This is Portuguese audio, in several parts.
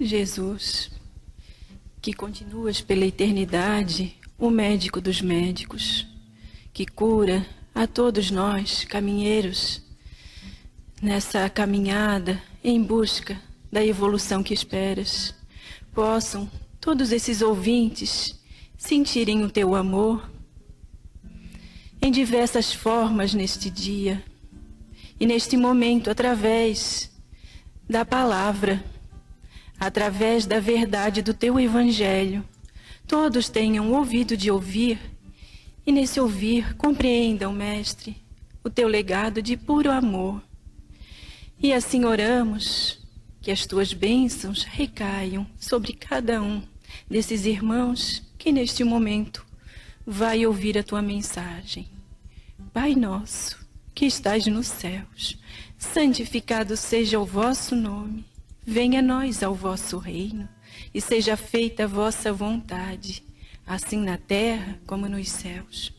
Jesus, que continuas pela eternidade, o médico dos médicos, que cura a todos nós, caminheiros, nessa caminhada em busca da evolução que esperas, possam todos esses ouvintes sentirem o teu amor em diversas formas neste dia e neste momento, através da palavra, através da verdade do teu evangelho, todos tenham ouvido de ouvir e nesse ouvir compreendam, Mestre, o teu legado de puro amor. E assim oramos que as tuas bênçãos recaiam sobre cada um desses irmãos que neste momento vai ouvir a tua mensagem. Pai nosso, que estás nos céus, santificado seja o vosso nome. Venha a nós ao vosso reino, e seja feita a vossa vontade, assim na terra como nos céus.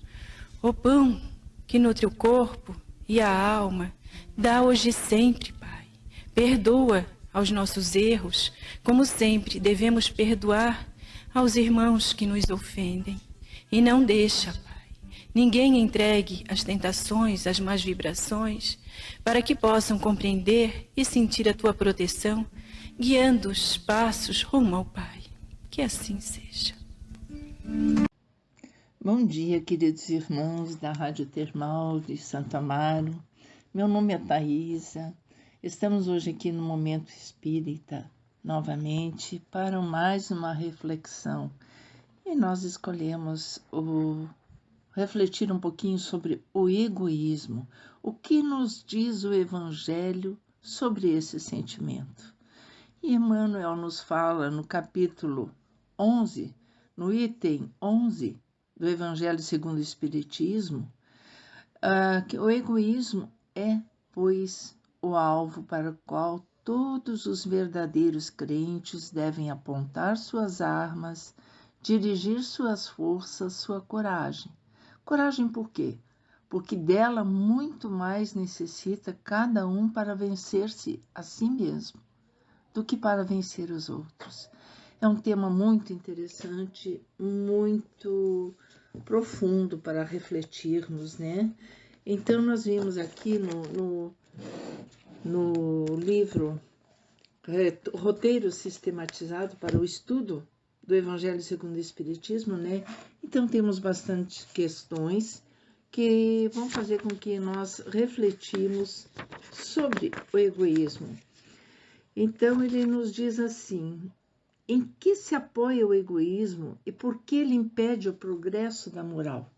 O pão que nutre o corpo e a alma, dá hoje e sempre, Pai. Perdoa aos nossos erros, como sempre devemos perdoar aos irmãos que nos ofendem. E não deixa, Pai, ninguém entregue as tentações, as más vibrações, para que possam compreender e sentir a tua proteção, guiando os passos rumo ao Pai. Que assim seja. Bom dia, queridos irmãos da Rádio Termal de Santo Amaro. Meu nome é Thaisa. Estamos hoje aqui no Momento Espírita, novamente, para mais uma reflexão. E nós escolhemos refletir um pouquinho sobre o egoísmo. O que nos diz o Evangelho sobre esse sentimento? E Emmanuel nos fala no capítulo 11, no item 11 do Evangelho segundo o Espiritismo, que o egoísmo é, pois, o alvo para o qual todos os verdadeiros crentes devem apontar suas armas, dirigir suas forças, sua coragem. Coragem por quê? Porque dela muito mais necessita cada um para vencer-se a si mesmo do que para vencer os outros. É um tema muito interessante, muito profundo para refletirmos, né? Então, nós vimos aqui no livro Roteiro Sistematizado para o Estudo do Evangelho segundo o Espiritismo, né? Então, temos bastante questões que vão fazer com que nós refletimos sobre o egoísmo. Então, ele nos diz assim: em que se apoia o egoísmo e por que ele impede o progresso da moral?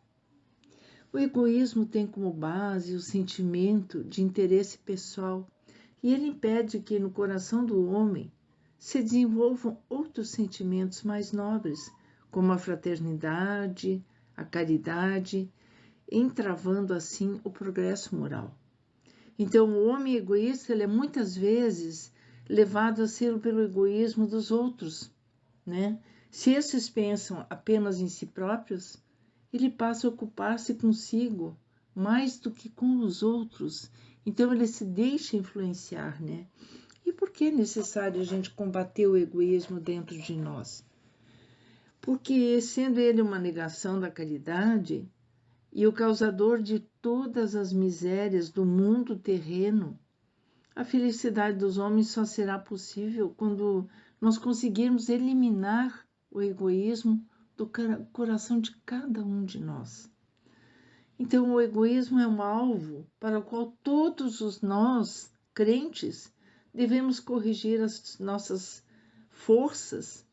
O egoísmo tem como base o sentimento de interesse pessoal e ele impede que no coração do homem se desenvolvam outros sentimentos mais nobres, como a fraternidade, a caridade, entravando assim o progresso moral. Então, o homem egoísta ele é muitas vezes levado a ser pelo egoísmo dos outros, né? Se esses pensam apenas em si próprios, ele passa a ocupar-se consigo mais do que com os outros. Então ele se deixa influenciar, né? E por que é necessário a gente combater o egoísmo dentro de nós? Porque sendo ele uma negação da caridade e o causador de todas as misérias do mundo terreno, a felicidade dos homens só será possível quando nós conseguirmos eliminar o egoísmo do coração de cada um de nós. Então, o egoísmo é um alvo para o qual todos nós, crentes, devemos corrigir as nossas forças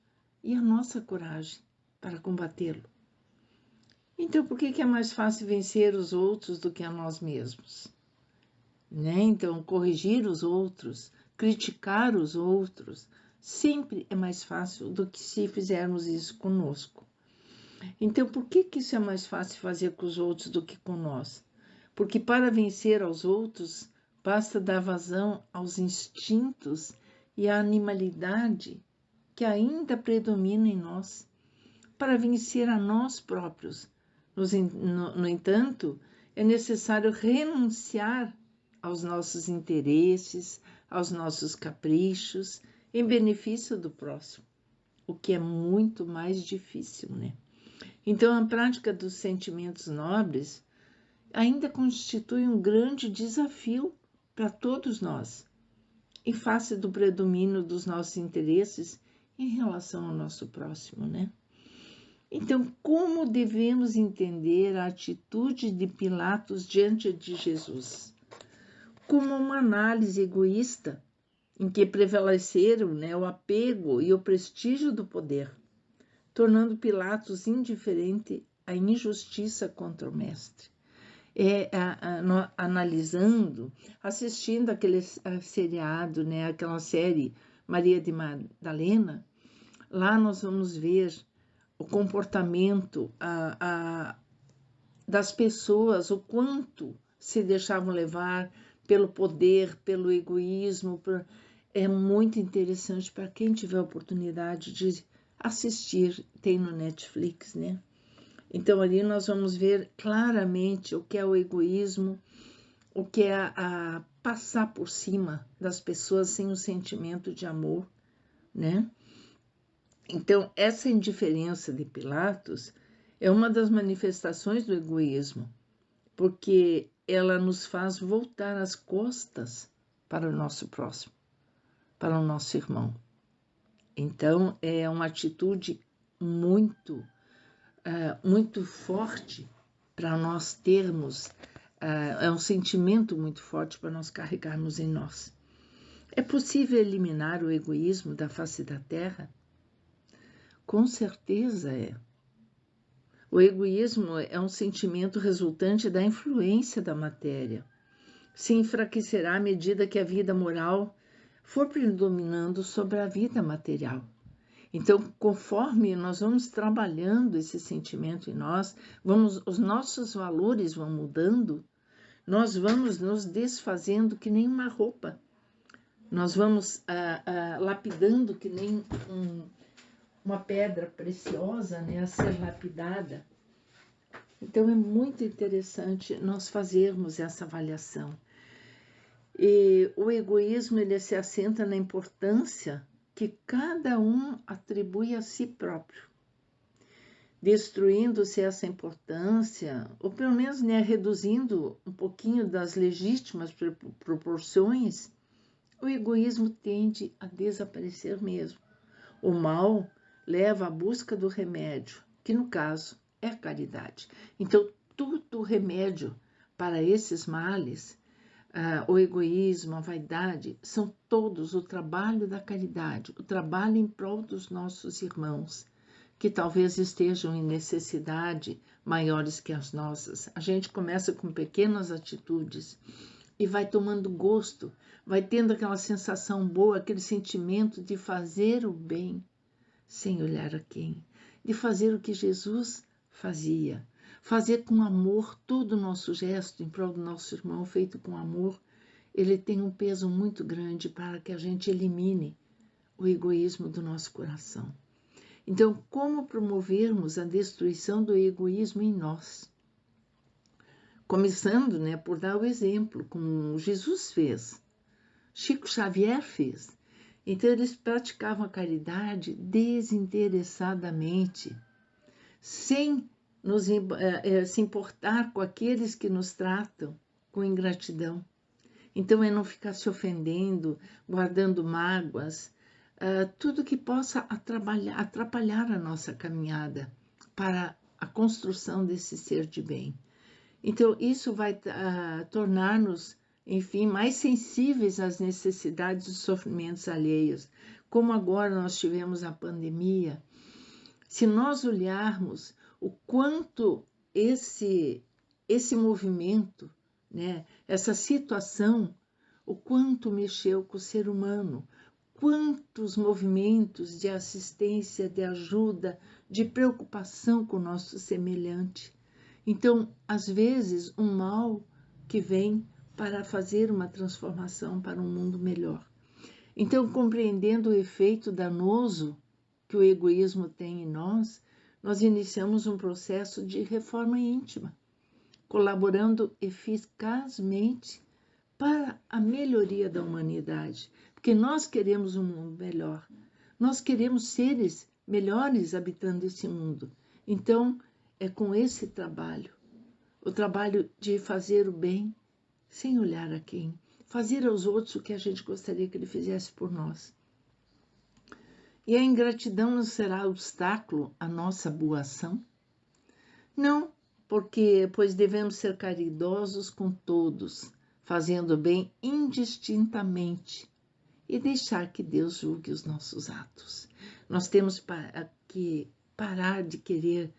e a nossa coragem para combatê-lo. Então, por que é mais fácil vencer os outros do que a nós mesmos? Né? Então, corrigir os outros, criticar os outros, sempre é mais fácil do que se fizermos isso conosco. Então, por que isso é mais fácil fazer com os outros do que com nós? Porque para vencer aos outros, basta dar vazão aos instintos e à animalidade que ainda predomina em nós, para vencer a nós próprios. No entanto, é necessário renunciar aos nossos interesses, aos nossos caprichos em benefício do próximo, o que é muito mais difícil, né? Então, a prática dos sentimentos nobres ainda constitui um grande desafio para todos nós, em face do predomínio dos nossos interesses em relação ao nosso próximo, né? Então, como devemos entender a atitude de Pilatos diante de Jesus? Como uma análise egoísta, em que prevaleceram, né, o apego e o prestígio do poder, tornando Pilatos indiferente à injustiça contra o mestre. Analisando, assistindo aquele seriado, né, aquela série Maria de Madalena, lá nós vamos ver o comportamento das pessoas, o quanto se deixavam levar pelo poder, pelo egoísmo. É muito interessante para quem tiver a oportunidade de assistir, tem no Netflix, né? Então, ali nós vamos ver claramente o que é o egoísmo, o que é a passar por cima das pessoas sem o sentimento de amor, né? Então, essa indiferença de Pilatos é uma das manifestações do egoísmo, porque ela nos faz voltar as costas para o nosso próximo, para o nosso irmão. Então, é uma atitude muito forte para nós termos, é um sentimento muito forte para nós carregarmos em nós. É possível eliminar o egoísmo da face da terra? Com certeza é. O egoísmo é um sentimento resultante da influência da matéria. Se enfraquecerá à medida que a vida moral for predominando sobre a vida material. Então, conforme nós vamos trabalhando esse sentimento em nós, os nossos valores vão mudando, nós vamos nos desfazendo que nem uma roupa, nós vamos lapidando que nem uma pedra preciosa, né, a ser lapidada. Então, é muito interessante nós fazermos essa avaliação. E o egoísmo, ele se assenta na importância que cada um atribui a si próprio. Destruindo-se essa importância, ou pelo menos, né, reduzindo um pouquinho das legítimas proporções, o egoísmo tende a desaparecer mesmo. O mal leva à busca do remédio, que no caso é a caridade. Então, todo remédio para esses males, o egoísmo, a vaidade, são todos o trabalho da caridade, o trabalho em prol dos nossos irmãos, que talvez estejam em necessidade maiores que as nossas. A gente começa com pequenas atitudes e vai tomando gosto, vai tendo aquela sensação boa, aquele sentimento de fazer o bem, sem olhar a quem, de fazer o que Jesus fazia, fazer com amor todo o nosso gesto em prol do nosso irmão, feito com amor. Ele tem um peso muito grande para que a gente elimine o egoísmo do nosso coração. Então, como promovermos a destruição do egoísmo em nós? Começando, né, por dar o exemplo, como Jesus fez, Chico Xavier fez. Então, eles praticavam a caridade desinteressadamente, sem se importar com aqueles que nos tratam com ingratidão. Então, é não ficar se guardando mágoas, tudo que possa atrapalhar a nossa caminhada para a construção desse ser de bem. Então, isso vai tornar-nos, enfim, mais sensíveis às necessidades e sofrimentos alheios. Como agora nós tivemos a pandemia, se nós olharmos o quanto esse movimento, né, essa situação, o quanto mexeu com o ser humano, quantos movimentos de assistência, de ajuda, de preocupação com o nosso semelhante. Então, às vezes, um mal que vem para fazer uma transformação para um mundo melhor. Então, compreendendo o efeito danoso que o egoísmo tem em nós, nós iniciamos um processo de reforma íntima, colaborando eficazmente para a melhoria da humanidade, porque nós queremos um mundo melhor, nós queremos seres melhores habitando esse mundo. Então, é com esse trabalho, o trabalho de fazer o bem, sem olhar a quem, fazer aos outros o que a gente gostaria que ele fizesse por nós. E a ingratidão não será obstáculo à nossa boa ação? Não, pois devemos ser caridosos com todos, fazendo o bem indistintamente e deixar que Deus julgue os nossos atos. Nós temos que parar de querer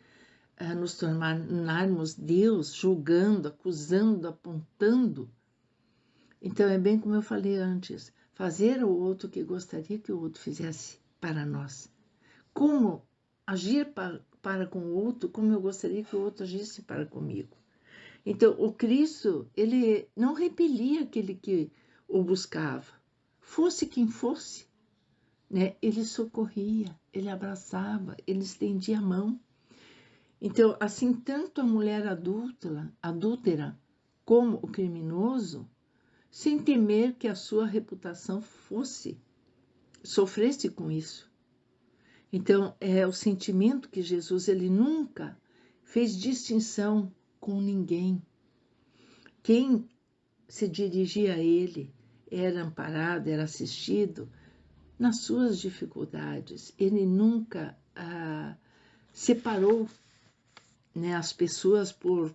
nos tornarmos Deus, julgando, acusando, apontando. Então, é bem como eu falei antes, fazer ao outro o que gostaria que o outro fizesse para nós. Como agir para com o outro, como eu gostaria que o outro agisse para comigo. Então, o Cristo, ele não repelia aquele que o buscava, fosse quem fosse, né? Ele socorria, ele abraçava, ele estendia a mão. Então, assim, tanto a mulher adúltera como o criminoso, sem temer que a sua reputação sofresse com isso. Então, é o sentimento que Jesus, ele nunca fez distinção com ninguém. Quem se dirigia a ele era amparado, era assistido nas suas dificuldades. Ele nunca separou, né, as pessoas por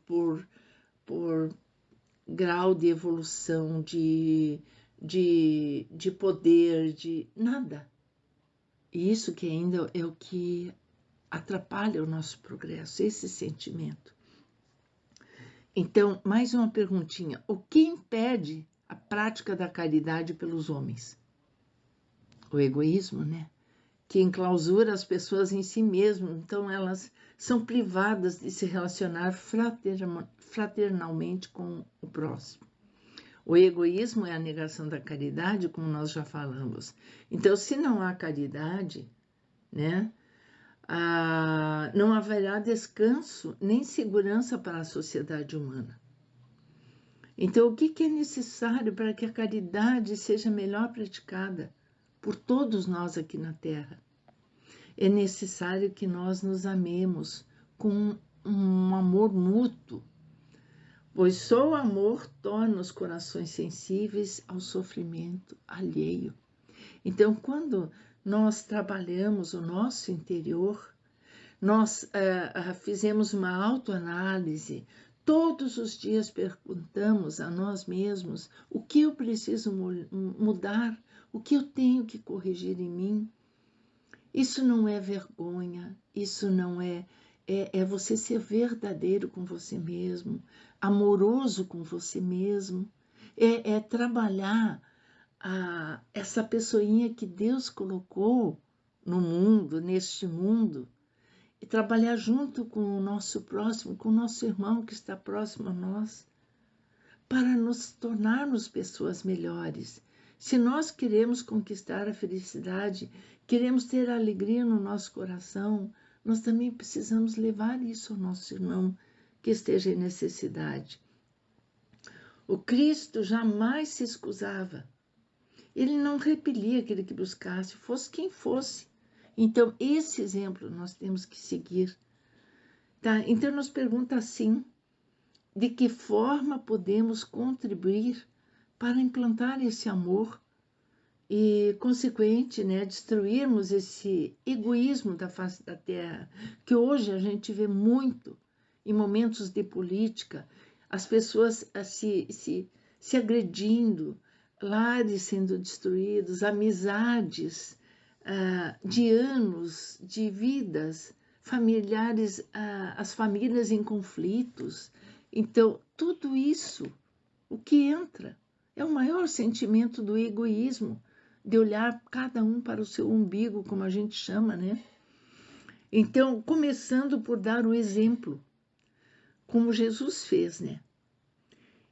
grau de evolução, de poder, de nada. E isso que ainda é o que atrapalha o nosso progresso, esse sentimento. Então, mais uma perguntinha. O que impede a prática da caridade pelos homens? O egoísmo, né? Que enclausura as pessoas em si mesmas. Então, elas são privadas de se relacionar fraternalmente com o próximo. O egoísmo é a negação da caridade, como nós já falamos. Então, se não há caridade, né, não haverá descanso nem segurança para a sociedade humana. Então, o que é necessário para que a caridade seja melhor praticada por todos nós aqui na Terra? É necessário que nós nos amemos com um amor mútuo, pois só o amor torna os corações sensíveis ao sofrimento alheio. Então, quando nós trabalhamos o nosso interior, nós fizemos uma autoanálise, todos os dias perguntamos a nós mesmos o que eu preciso mudar, o que eu tenho que corrigir em mim. Isso não é vergonha, isso não é você ser verdadeiro com você mesmo, amoroso com você mesmo, é trabalhar essa pessoinha que Deus colocou no mundo, neste mundo, e trabalhar junto com o nosso próximo, com o nosso irmão que está próximo a nós, para nos tornarmos pessoas melhores. Se nós queremos conquistar a felicidade, queremos ter alegria no nosso coração, nós também precisamos levar isso ao nosso irmão que esteja em necessidade. O Cristo jamais se excusava. Ele não repelia aquele que buscasse, fosse quem fosse. Então, esse exemplo nós temos que seguir. Tá? Então, nos pergunta assim, de que forma podemos contribuir para implantar esse amor e, consequente, né, destruirmos esse egoísmo da face da terra, que hoje a gente vê muito em momentos de política, as pessoas se agredindo, lares sendo destruídos, amizades de anos, de vidas, familiares, as famílias em conflitos. Então, tudo isso, o que entra, é o maior sentimento do egoísmo, de olhar cada um para o seu umbigo, como a gente chama, né? Então, começando por dar o exemplo, como Jesus fez, né?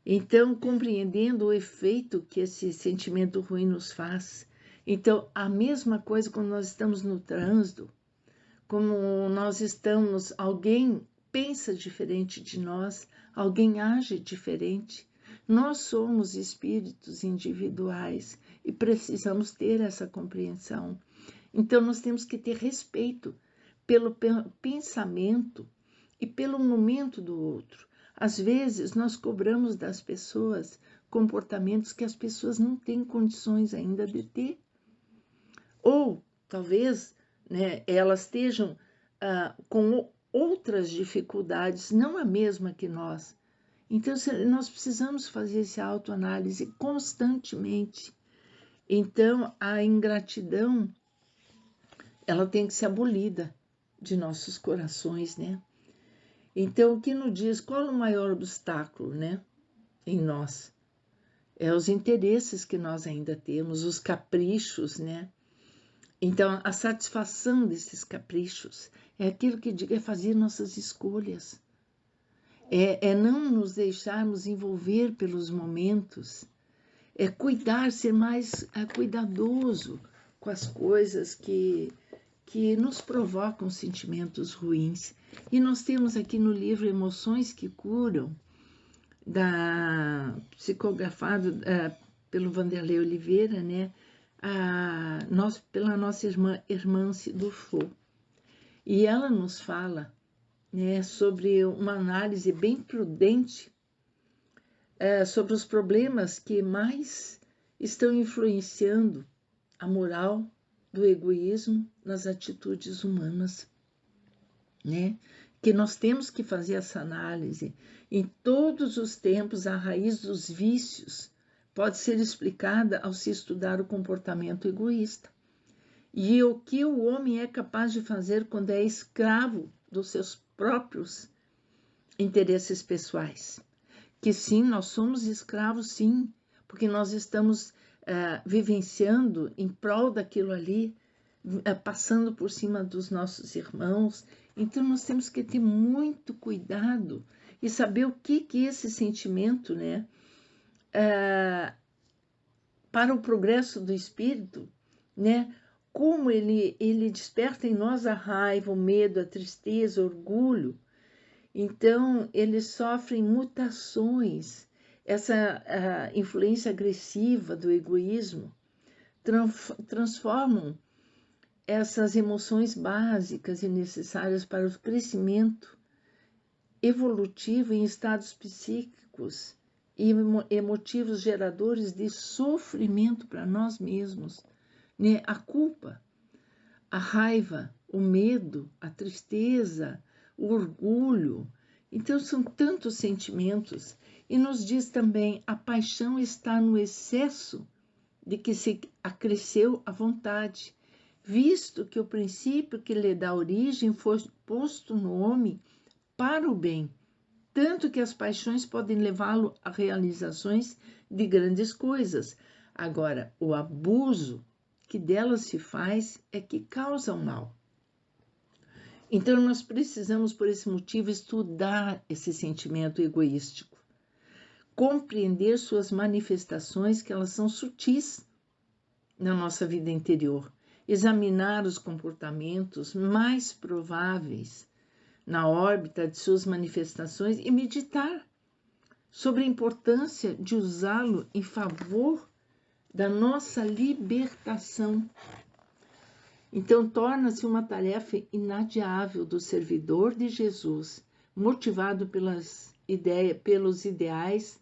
Então, compreendendo o efeito que esse sentimento ruim nos faz. Então, a mesma coisa quando nós estamos no trânsito, como nós alguém pensa diferente de nós, alguém age diferente. Nós somos espíritos individuais e precisamos ter essa compreensão. Então, nós temos que ter respeito pelo pensamento e pelo momento do outro. Às vezes, nós cobramos das pessoas comportamentos que as pessoas não têm condições ainda de ter. Ou, talvez, né, elas estejam com outras dificuldades, não a mesma que nós. Então, nós precisamos fazer essa autoanálise constantemente. Então, a ingratidão, ela tem que ser abolida de nossos corações, né? Então, o que nos diz qual é o maior obstáculo, né, em nós? É os interesses que nós ainda temos, os caprichos, né? Então, a satisfação desses caprichos é aquilo que diga fazer nossas escolhas. É não nos deixarmos envolver pelos momentos. É cuidar, ser mais cuidadoso com as coisas que nos provocam sentimentos ruins. E nós temos aqui no livro Emoções que Curam, psicografado pelo Vanderlei Oliveira, né? Pela nossa irmã Hermance Dufour. E ela nos fala, né, sobre uma análise bem prudente sobre os problemas que mais estão influenciando a moral do egoísmo nas atitudes humanas, né? Que nós temos que fazer essa análise. Em todos os tempos, a raiz dos vícios pode ser explicada ao se estudar o comportamento egoísta. E o que o homem é capaz de fazer quando é escravo dos seus próprios interesses pessoais. Que sim, nós somos escravos, sim, porque nós estamos vivenciando em prol daquilo ali, passando por cima dos nossos irmãos. Então, nós temos que ter muito cuidado e saber o que é esse sentimento, né? Para o progresso do espírito, né? Como ele desperta em nós a raiva, o medo, a tristeza, o orgulho. Então, eles sofrem mutações. Essa influência agressiva do egoísmo transformam essas emoções básicas e necessárias para o crescimento evolutivo em estados psíquicos e emotivos geradores de sofrimento para nós mesmos, né? A culpa, a raiva, o medo, a tristeza, o orgulho. Então, são tantos sentimentos. E nos diz também, a paixão está no excesso de que se acresceu a vontade, visto que o princípio que lhe dá origem foi posto no homem para o bem, tanto que as paixões podem levá-lo a realizações de grandes coisas. Agora, o abuso que delas se faz é que causa o mal. Então, nós precisamos, por esse motivo, estudar esse sentimento egoístico, compreender suas manifestações, que elas são sutis na nossa vida interior, examinar os comportamentos mais prováveis na órbita de suas manifestações e meditar sobre a importância de usá-lo em favor da nossa libertação. Então, torna-se uma tarefa inadiável do servidor de Jesus, motivado pelos ideais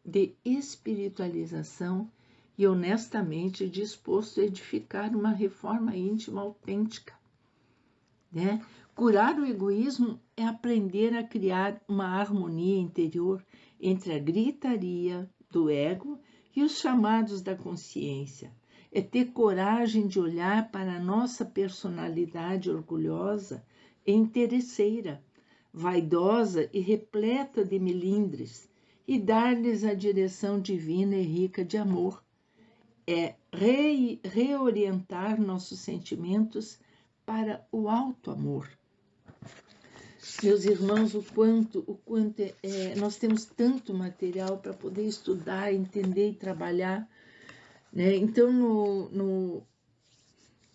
de espiritualização e honestamente disposto a edificar uma reforma íntima autêntica, né? Curar o egoísmo é aprender a criar uma harmonia interior entre a gritaria do ego e os chamados da consciência. É ter coragem de olhar para a nossa personalidade orgulhosa e interesseira, vaidosa e repleta de melindres, e dar-lhes a direção divina e rica de amor. É reorientar nossos sentimentos para o alto amor. Meus irmãos, o quanto nós temos tanto material para poder estudar, entender e trabalhar, né? Então,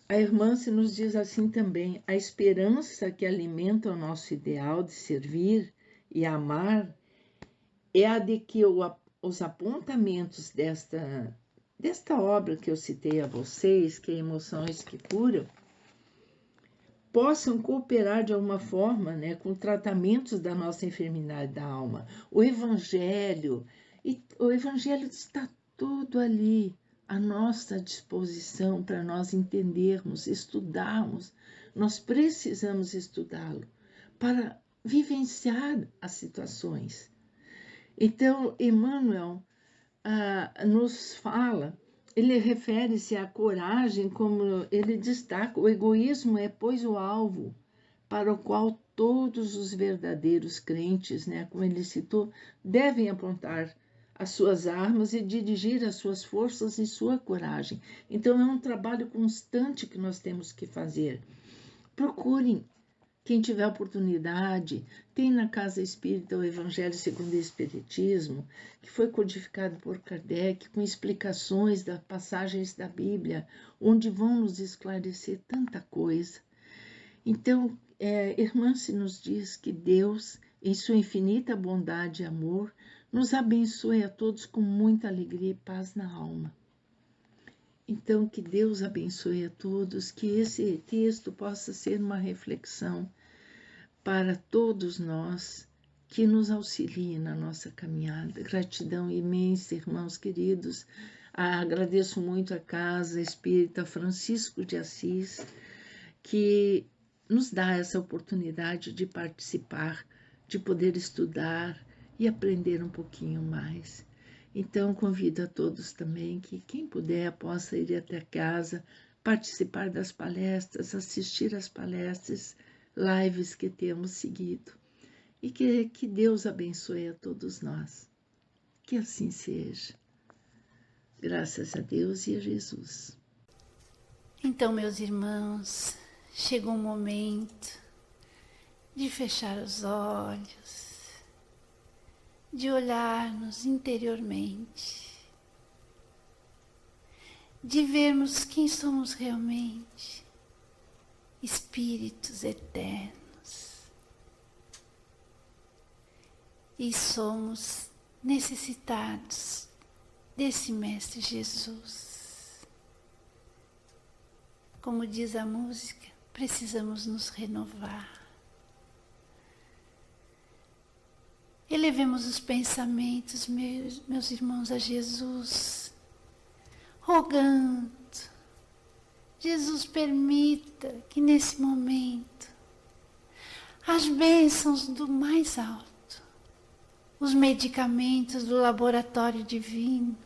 a irmã se nos diz assim também, a esperança que alimenta o nosso ideal de servir e amar é a de que o os apontamentos desta obra que eu citei a vocês, que é Emoções que Curam, possam cooperar de alguma forma, né, com tratamentos da nossa enfermidade da alma. O Evangelho está tudo ali à nossa disposição para nós entendermos, estudarmos. Nós precisamos estudá-lo para vivenciar as situações. Então, Emmanuel nos fala, ele refere-se à coragem, como ele destaca, o egoísmo é, pois, o alvo para o qual todos os verdadeiros crentes, né, como ele citou, devem apontar as suas armas e dirigir as suas forças e sua coragem. Então, é um trabalho constante que nós temos que fazer. Procurem, quem tiver oportunidade, tem na Casa Espírita o Evangelho segundo o Espiritismo, que foi codificado por Kardec, com explicações das passagens da Bíblia, onde vão nos esclarecer tanta coisa. Então, Irmã-se nos diz que Deus, em sua infinita bondade e amor, nos abençoe a todos com muita alegria e paz na alma. Então, que Deus abençoe a todos, que esse texto possa ser uma reflexão para todos nós, que nos auxilie na nossa caminhada. Gratidão imensa, irmãos queridos. Agradeço muito a Casa Espírita Francisco de Assis, que nos dá essa oportunidade de participar, de poder estudar e aprender um pouquinho mais. Então, convido a todos também que quem puder possa ir até casa, participar das palestras, assistir às palestras, lives que temos seguido. E que Deus abençoe a todos nós. Que assim seja. Graças a Deus e a Jesus. Então, meus irmãos, chegou o momento de fechar os olhos, de olhar-nos interiormente, de vermos quem somos realmente, espíritos eternos. E somos necessitados desse Mestre Jesus. Como diz a música, precisamos nos renovar. Elevemos os pensamentos, meus irmãos, a Jesus, rogando, Jesus, permita que nesse momento as bênçãos do mais alto, os medicamentos do laboratório divino,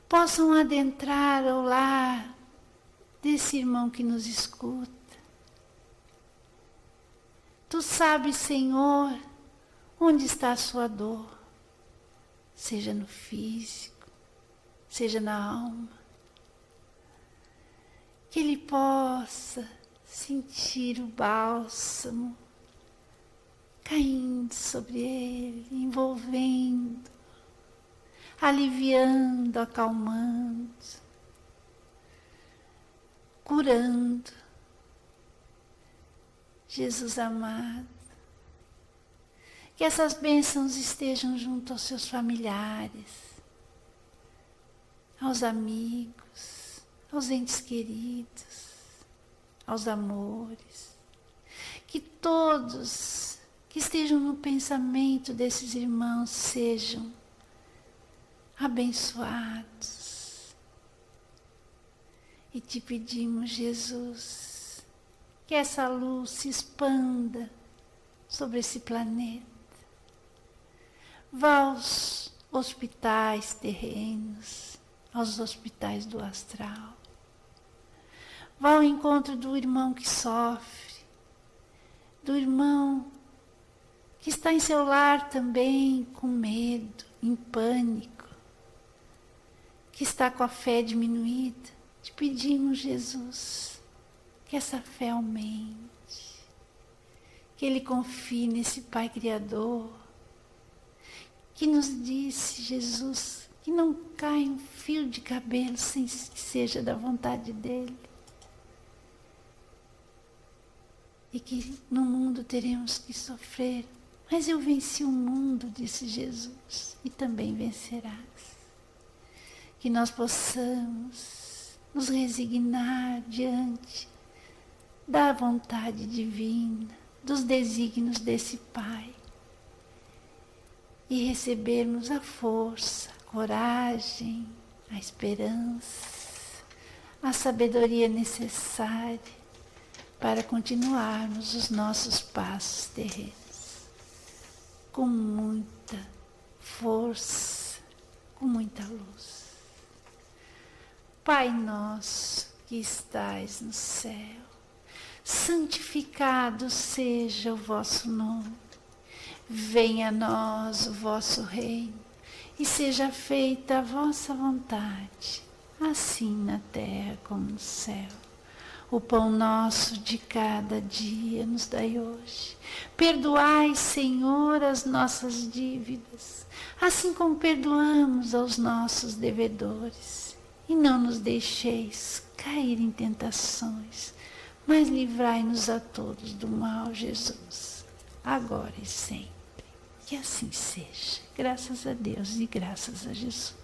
possam adentrar ao lar desse irmão que nos escuta. Tu sabes, Senhor, onde está a sua dor, seja no físico, seja na alma. Que ele possa sentir o bálsamo caindo sobre ele, envolvendo, aliviando, acalmando, curando. Jesus amado, que essas bênçãos estejam junto aos seus familiares, aos amigos, aos entes queridos, aos amores. Que todos que estejam no pensamento desses irmãos sejam abençoados. E te pedimos, Jesus, que essa luz se expanda sobre esse planeta. Vá aos hospitais terrenos, aos hospitais do astral. Vá ao encontro do irmão que sofre, do irmão que está em seu lar também com medo, em pânico, que está com a fé diminuída. Te pedimos, Jesus, que essa fé aumente, que ele confie nesse Pai Criador, que nos disse, Jesus, que não cai um fio de cabelo sem que seja da vontade dele. E que no mundo teremos que sofrer Mas eu venci o mundo, disse Jesus, e também vencerás. Que nós possamos nos resignar diante da vontade divina, dos desígnios desse Pai, e recebermos a força, a coragem, a esperança, a sabedoria necessária para continuarmos os nossos passos terrenos com muita força, com muita luz. Pai nosso que estais no céu, santificado seja o vosso nome. Venha a nós o vosso reino e seja feita a vossa vontade, assim na terra como no céu. O pão nosso de cada dia nos dai hoje. Perdoai, Senhor, as nossas dívidas, assim como perdoamos aos nossos devedores. E não nos deixeis cair em tentações, mas livrai-nos a todos do mal, Jesus, agora e sempre. Que assim seja. Graças a Deus e graças a Jesus.